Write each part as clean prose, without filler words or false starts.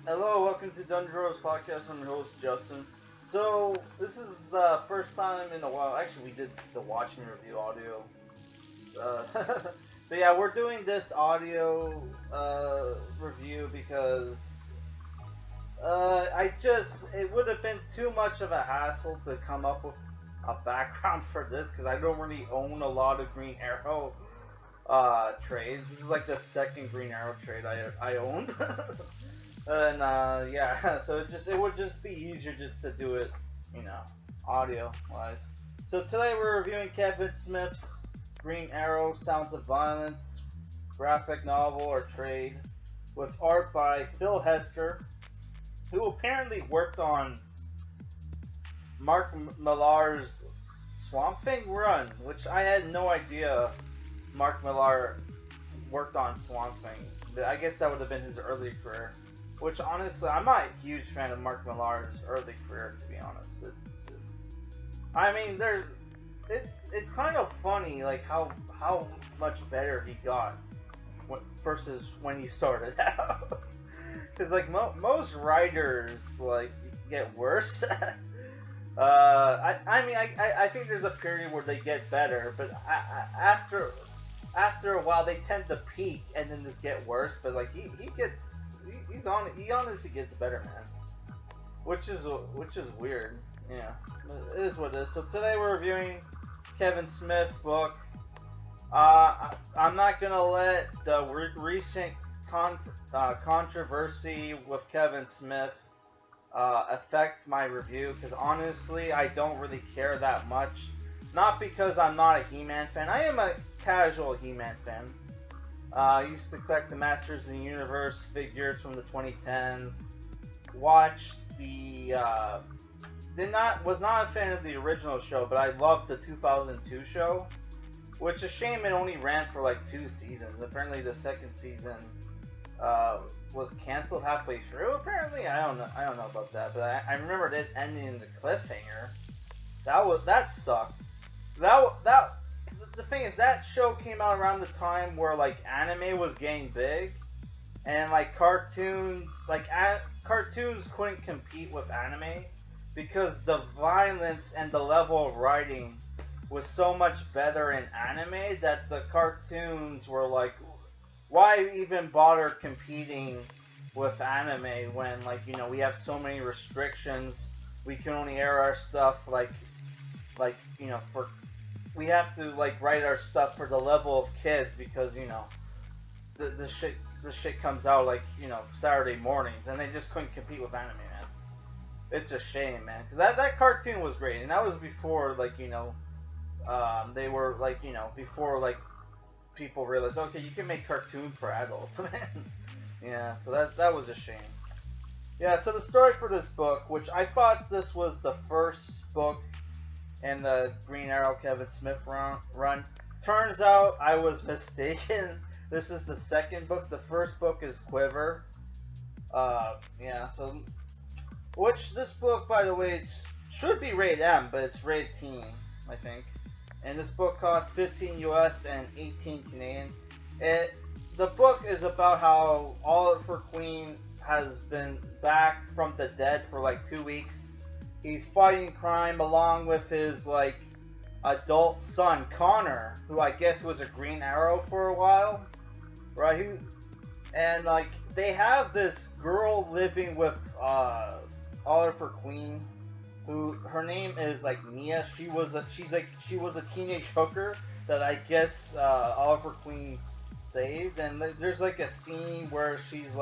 Hello, welcome to Dungeon Rose Podcast. I'm your host, Justin. So, this is the first time in a while. Actually, we did the watching review audio. But yeah, we're doing this audio review because it would have been too much of a hassle to come up with a background for this because I don't really own a lot of Green Arrow trades. This is like the second Green Arrow trade I owned. And yeah, so it would just be easier just to do it, audio wise. So today we're reviewing Kevin Smith's Green Arrow Sounds of Violence graphic novel or trade with art by Phil Hester, who apparently worked on Mark Millar's Swamp Thing run, which I had no idea Mark Millar worked on Swamp Thing. I guess that would have been his early career. Which honestly, I'm not a huge fan of Mark Millar's early career, to be honest. It's kind of funny, like how much better he got versus when he started out. Because like most writers like get worse. I think there's a period where they get better, but after a while they tend to peak and then just get worse. But like he honestly gets better, man. Which is weird. Yeah, it is what it is. So today we're reviewing Kevin Smith book. I'm not gonna let the recent controversy with Kevin Smith affect my review because honestly, I don't really care that much. Not because I'm not a He-Man fan. I am a casual He-Man fan. I used to collect the Masters of the Universe figures from the 2010s. Watched the was not a fan of the original show, but I loved the 2002 show. Which is a shame it only ran for like 2 seasons. Apparently the second season was canceled halfway through. Apparently, I don't know about that, but I remember it ending in the cliffhanger. That sucked. The thing is, that show came out around the time where like anime was getting big, and like cartoons couldn't compete with anime because the violence and the level of writing was so much better in anime that the cartoons were like, why even bother competing with anime when we have so many restrictions. We can only air our stuff for we have to write our stuff for the level of kids because the shit comes out Saturday mornings, and they just couldn't compete with anime, man. It's a shame, man, because that cartoon was great, and that was before they were before people realized, okay, you can make cartoons for adults, man. Yeah, so that was a shame. Yeah, so the story for this book, which I thought this was the first book in the Green Arrow Kevin Smith run. Turns out I was mistaken. This is the second book. The first book is Quiver. Yeah, so which this book, by the way, should be rated M, but it's rated teen, I think. And this book costs 15 US and 18 Canadian. The book is about how Oliver Queen has been back from the dead for 2 weeks. He's fighting crime along with his adult son Connor, who I guess was a Green Arrow for a while, right? And they have this girl living with Oliver Queen, who her name is Mia. She was a teenage hooker that I guess Oliver Queen saved. And there's a scene where she's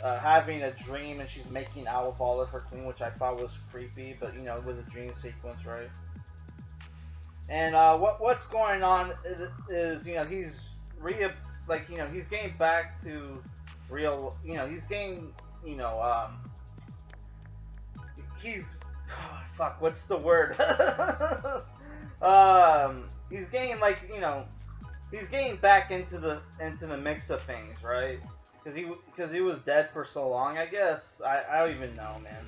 having a dream and she's making out with Oliver Queen, which I thought was creepy, but it was a dream sequence, right? And what's going on is he's he's getting back to real, he's getting he's fuck, what's the word? He's getting he's getting back into the mix of things, right? Because he was dead for so long, I guess. I don't even know, man.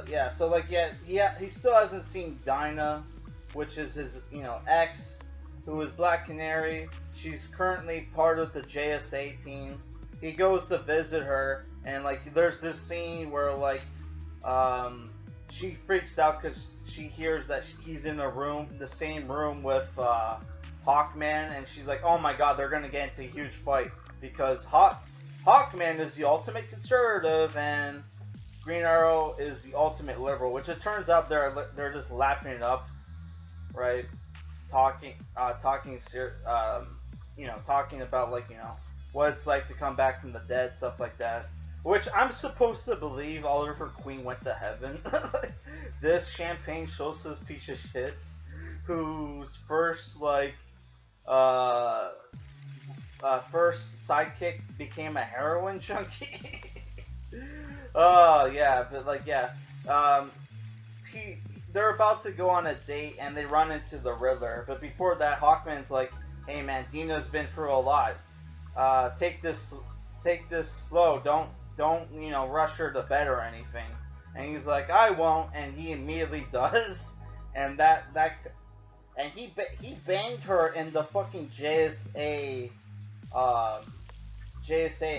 Yeah. So he still hasn't seen Dinah, which is his ex, who is Black Canary. She's currently part of the JSA team. he goes to visit her, and like there's this scene where like she freaks out because she hears that he's in a room, the same room with Hawkman, and she's like, oh my god, they're gonna get into a huge fight because Hawkman is the ultimate conservative and Green Arrow is the ultimate liberal, which it turns out they're just lapping it up, right? Talking about like what it's like to come back from the dead, stuff like that. Which I'm supposed to believe Oliver Queen went to heaven. This champagne socialist piece of shit, whose first first sidekick became a heroin junkie. Oh yeah, but like yeah, they're about to go on a date and they run into the Riddler. But before that, Hawkman's like, "Hey man, Dina's been through a lot. Take this slow. Don't rush her to bed or anything." And he's like, "I won't," and he immediately does. And he banged her in the fucking JSA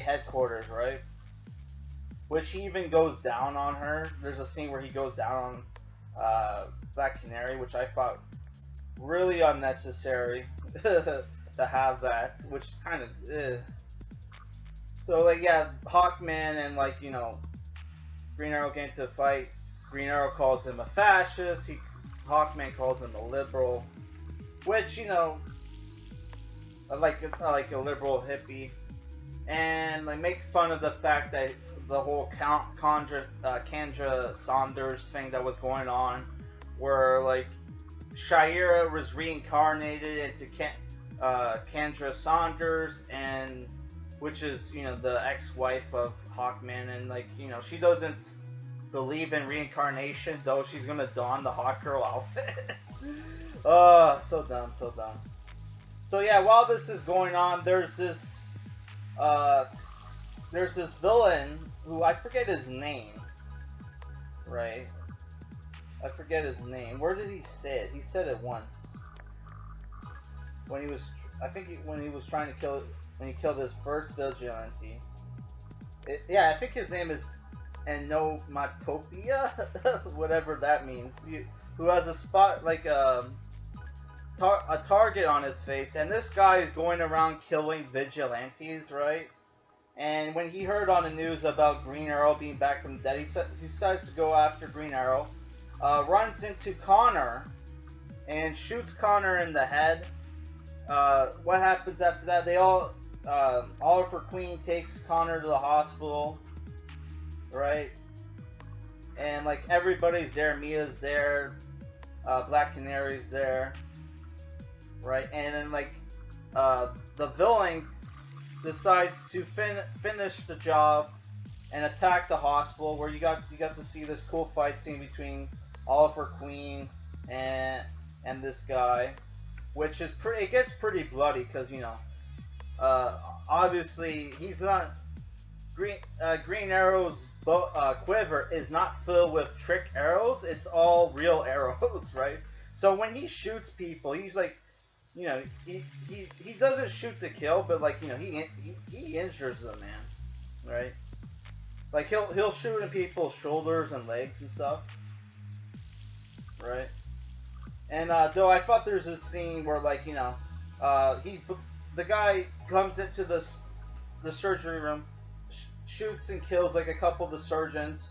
headquarters, right? Which he even goes down on her. There's a scene where he goes down on Black Canary, which I thought really unnecessary to have that, which is kind of So like yeah, Hawkman and like Green Arrow get into a fight. Green Arrow calls him a fascist. Hawkman calls him a liberal, which like a liberal hippie, and like makes fun of the fact that the whole Kendra Saunders thing that was going on, where like Shaira was reincarnated into Kendra Saunders, and which is the ex-wife of Hawkman, and like she doesn't believe in reincarnation, though she's gonna don the Hawkgirl outfit. Oh, so dumb. So yeah, while this is going on, there's this villain who I forget his name. Right? I forget his name. Where did he say it? He said it once. When he was trying to kill, when he killed his first vigilante. Yeah, I think his name is Enomatopia, whatever that means. Who has a spot like a target on his face, and this guy is going around killing vigilantes, right? And when he heard on the news about Green Arrow being back from the dead, he decides to go after Green Arrow. Runs into Connor and shoots Connor in the head. What happens after that? Oliver Queen takes Connor to the hospital, right? And like everybody's there. Mia's there. Black Canary's there, right? And then like the villain decides to finish the job and attack the hospital, where you got to see this cool fight scene between Oliver Queen and this guy, which is it gets pretty bloody because obviously he's not Green Arrow's quiver is not filled with trick arrows. It's all real arrows, right? So when he shoots people, he's like, he doesn't shoot to kill, but like he injures them, man, right? Like he'll shoot in people's shoulders and legs and stuff, right? And though I thought there's this scene where like the guy comes into the surgery room, shoots and kills like a couple of the surgeons.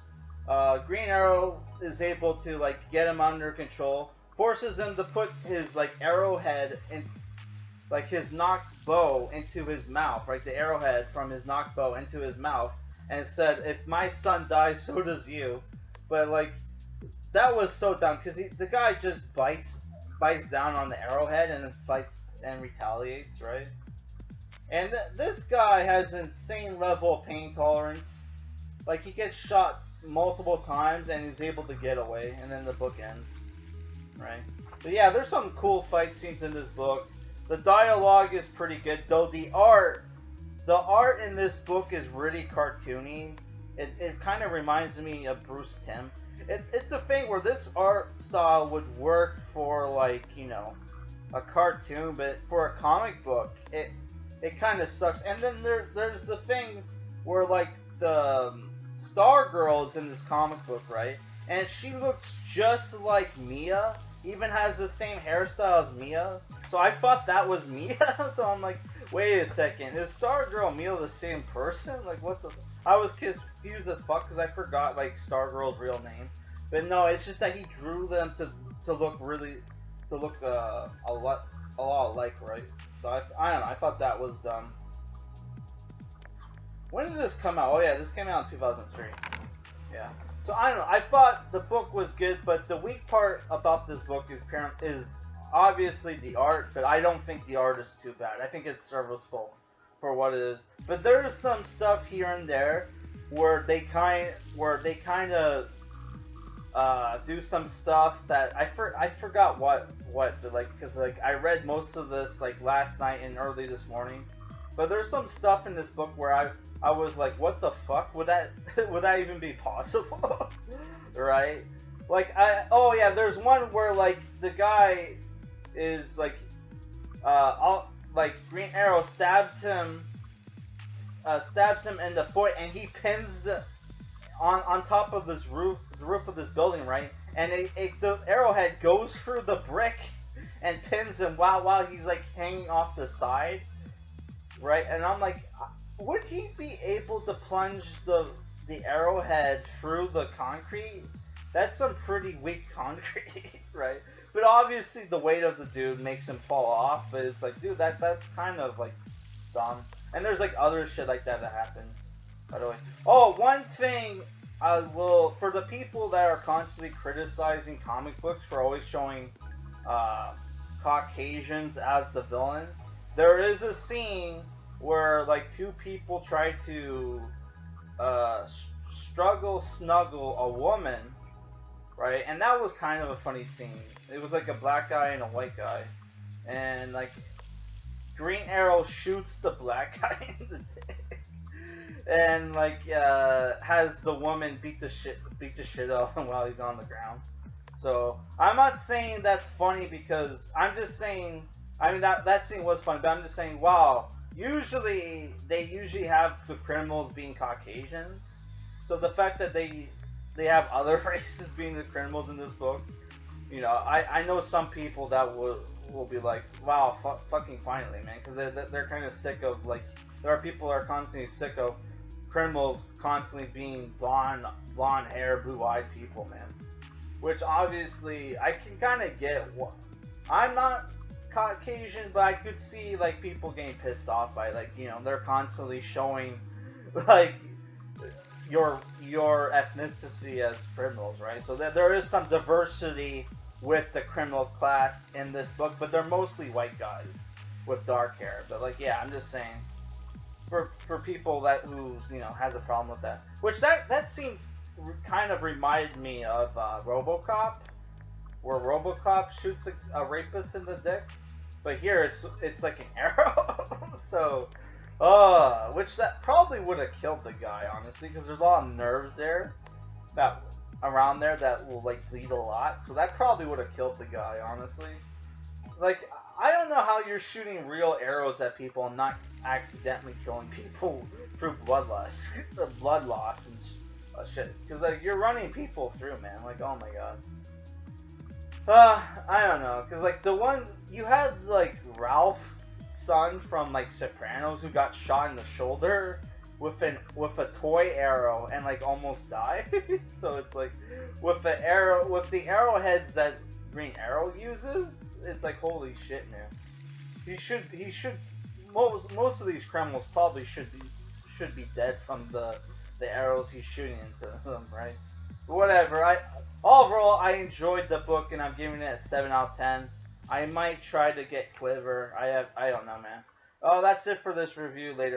Green Arrow is able to like get him under control, forces him to put his like arrowhead in, like his knocked bow into his mouth, right? The arrowhead from his knocked bow into his mouth, and said, "If my son dies, so does you." But like that was so dumb because the guy just bites down on the arrowhead and then fights and retaliates, right? And this guy has an insane level of pain tolerance. Like he gets shot multiple times and he's able to get away, and then the book ends, right? But yeah, there's some cool fight scenes in this book. The dialogue is pretty good, though the art in this book is really cartoony. It kind of reminds me of Bruce Timm. It's a thing where this art style would work for like a cartoon, but for a comic book, it it kind of sucks. And then there's the thing where like the Star Girl is in this comic book, right? And she looks just like Mia, even has the same hairstyle as Mia. So I thought that was Mia. So I'm like, wait a second, is Star Girl and Mia the same person? Like what the? I was confused as fuck because I forgot like Star Girl's real name. But no, it's just that he drew them to look a lot alike, right? So I don't know. I thought that was dumb. When did this come out? Oh yeah, this came out in 2003. Yeah. So I don't know. I thought the book was good, but the weak part about this book is obviously the art. But I don't think the art is too bad. I think it's serviceable for what it is. But there is some stuff here and there where they kind of do some stuff that I forgot what but like because like I read most of this like last night and early this morning. But there's some stuff in this book where I was like, what the fuck? Would that even be possible? Right? Like oh yeah, there's one where like the guy is like like Green Arrow stabs him in the foot, and he pins on top of this roof, the roof of this building, right? And the arrowhead goes through the brick and pins him while he's like hanging off the side, right? And I'm like, would he be able to plunge the arrowhead through the concrete? That's some pretty weak concrete, right? But obviously the weight of the dude makes him fall off. But it's like, dude, that's kind of like dumb. And there's like other shit like that happens. By the way, oh, one thing I will, for the people that are constantly criticizing comic books for always showing Caucasians as the villain, there is a scene where like two people try to snuggle a woman, right? And that was kind of a funny scene. It was like a black guy and a white guy, and like Green Arrow shoots the black guy in the dick, and like has the woman beat the shit out of him while he's on the ground. So I'm not saying that's funny, because I'm just saying, I mean that scene was funny, but I'm just saying, wow. They usually have the criminals being Caucasians, so the fact that they have other races being the criminals in this book, you know, I know some people that will be like, wow, fucking finally, man, because they're kind of sick of, like, there are people that are constantly sick of criminals constantly being blonde hair, blue-eyed people, man. Which obviously I can kind of get. I'm not Caucasian, but I could see like people getting pissed off by, like, you know, they're constantly showing like your ethnicity as criminals, right? So that there is some diversity with the criminal class in this book, but they're mostly white guys with dark hair. But like, yeah, I'm just saying, for people who you know has a problem with that, which that scene kind of reminded me of RoboCop, where RoboCop shoots a rapist in the dick. But here it's like an arrow, so, which that probably would have killed the guy, honestly, because there's a lot of nerves there, around there that will like bleed a lot, so that probably would have killed the guy, honestly. Like, I don't know how you're shooting real arrows at people and not accidentally killing people through blood loss and shit, because like you're running people through, man. Like, oh my god. I don't know, cause like the one you had like Ralph's son from like Sopranos who got shot in the shoulder with a toy arrow and like almost died. So it's like with the arrowheads that Green Arrow uses, it's like, holy shit, man. He should most of these criminals probably should be dead from the arrows he's shooting into them, right? But whatever. Overall, I enjoyed the book, and I'm giving it a 7 out of 10. I might try to get Quiver. I don't know, man. Oh, that's it for this review. Later.